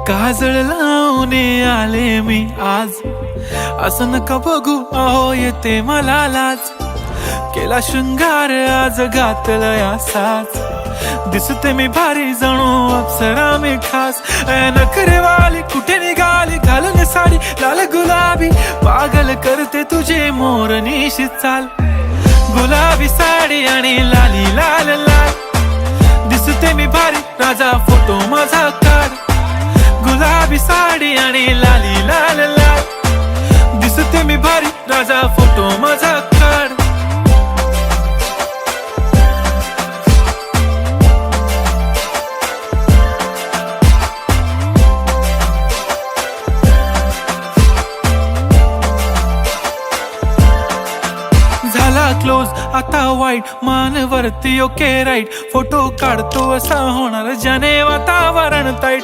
काजळ लावून आले मी आज, असं नका बघू अहो येते मला लाज. केला शृंगार आज घातलं या साज, दिसते मी भारी जणू अप्सरा मी खास. नखरेवाली कुठे निघाली घालून साडी लाल गुलाबी, पागल करते तुझे मोरनीशी चाल. गुलाबी साडी आणि लाली लाल लाल, दिसते मी भारी राजा फोटो माझा काढ. गुलाबी साडी आणि लाली लाल लाल, दिसते मी भारी राजा फोटो माझा काढ. झाला क्लोज आता वाईट, मान वरती ओके राईट, फोटो काढतो असा होणार ज्याने वातावरण ताईट.